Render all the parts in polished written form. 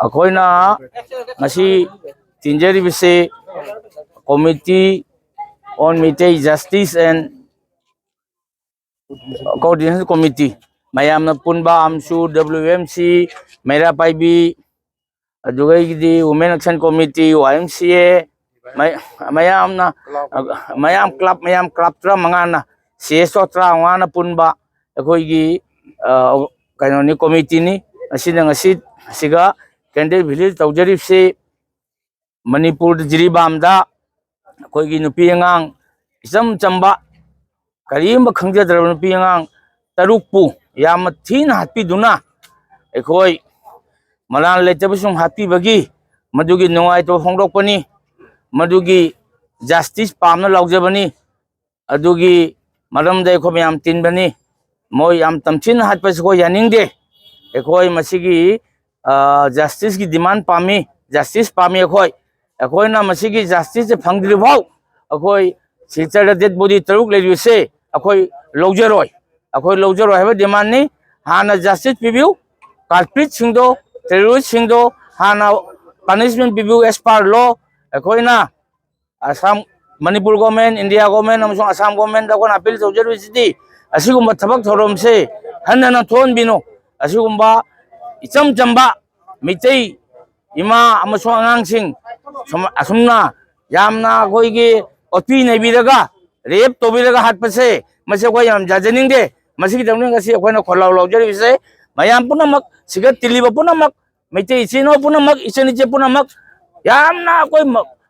अखोइना ngasi tinjari Committee on Meitei Justice and Coordination Committee mayam na punba amsu WMC Mera Paibi adugai di Women Action Committee YMCA mayam club tra mangana CSO tra ngana punba akoi gi kainoni committee ni asina ngasi siga candidate village tawjarib se Manipur Jiribamda koi gi nupi angang isam chamba karim ba khangja dra nupi angang tarukpu yam thin hatpi duna ekoi malan lechabusum hatpi bagi madugi nongai to hongdokpani madugi justice pamna laujabani adugi maram dai kho yam tin bani moi yam tamchin hatpas ko yaningde ekoi masigi justice ki demand pami justice pami ekoi na masigi justice phangdri bhau ekoi silchar dead body taruk le se ekoi lojoroi haba demand ni hana justice pibiu culprit singdo terrorist singdo hana punishment pibiu as per law ekoi na Assam Manipur government India government amsong Assam government da kon appeal tawjaru sidi asigumba thabak thorom se hanna thon bino asigumba icham chamba mitei ima amsong angang sing asumna yamna koi gi oti nei biraga rep to biraga hat pase mase koi yam jajaning de masigi tamning asi koi na kholaw lawjari se mayam punamak siga tiliba punamak mitei chino punamak ichani che punamak yamna koi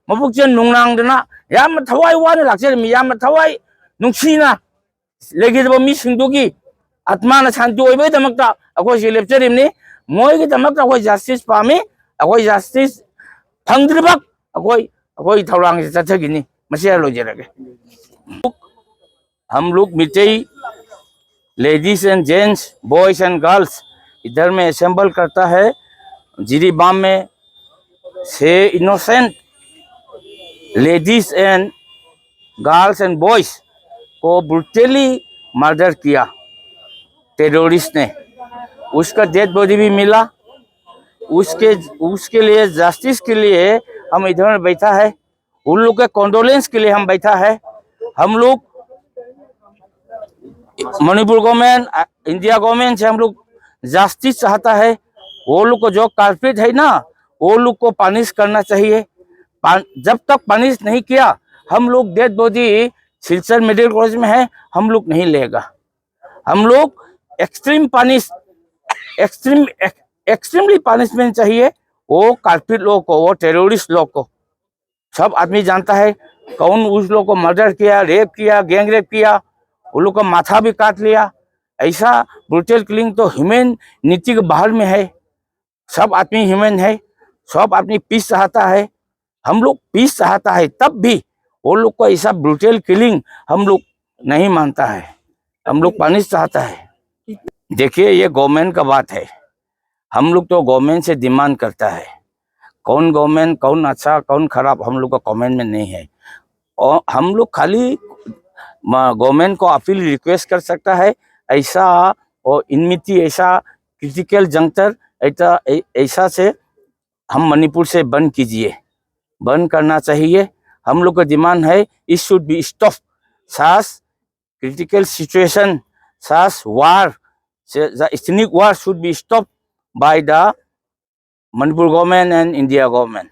mabukchen nungnang dana yam thawai wan lakse mi yam thawai nungsina legidba mi singdogi atma na shanti oibe damakta akoi si lepcherim ni moi gi damakta akoi justice pami akoi justice phangdribak akoi thawrang se chathagini masiya lojerage हम लोग Meitei ladies and gents boys and girls इधर में assemble करता है जिरीबाम में 6 innocent ladies and girls and boys को brutally murder किया terrorist ने उसका डेड बॉडी भी मिला उसके लिए जस्टिस के लिए हम इधर में बैठा है उन लोग के कॉन्डोलेंस के लिए हम बैठा है हम लोग मणिपुर गवर्नमेंट इंडिया गवर्नमेंट से हम लोग जस्टिस चाहता है वो लोग को जो कल्प्रिट है ना वो लोग को पनिश करना चाहिए जब तक पनिश नहीं किया हम लोग dead body Silchar medical college में है हम लोग नहीं लेगा हम लोग एक्सट्रीमली पनिशमेंट चाहिए वो कल्प्रिट लोग को वो टेररिस्ट लोग को सब आदमी जानता है कौन उस लोग को मर्डर किया रेप किया गैंग रेप किया वो लोग का माथा भी काट लिया ऐसा ब्रूटल किलिंग तो ह्यूमन नीति के बाहर में है सब आदमी ह्यूमन है सब आदमी पीस चाहता है हम लोग पीस चाहता है तब भी वो लोग को ऐसा ब्रूटल किलिंग हम लोग नहीं मानता है हम लोग पनिश चाहता है देखिए ये गवर्नमेंट का बात है हम लोग तो गवर्नमेंट से डिमांड करता है कौन गवर्नमेंट कौन अच्छा कौन खराब हम लोग का कमेंट में नहीं है और हम लोग खाली गवर्नमेंट को अपील रिक्वेस्ट कर सकता है ऐसा और इनमिति ऐसा क्रिटिकल जंक्टर ऐसा से हम मणिपुर से बंद कीजिए बंद करना चाहिए हम लोग का डिमांड है इट शुड बी स्टॉप सास क्रिटिकल सिचुएशन सास war ethnic war should be stop by the Manipur government and India government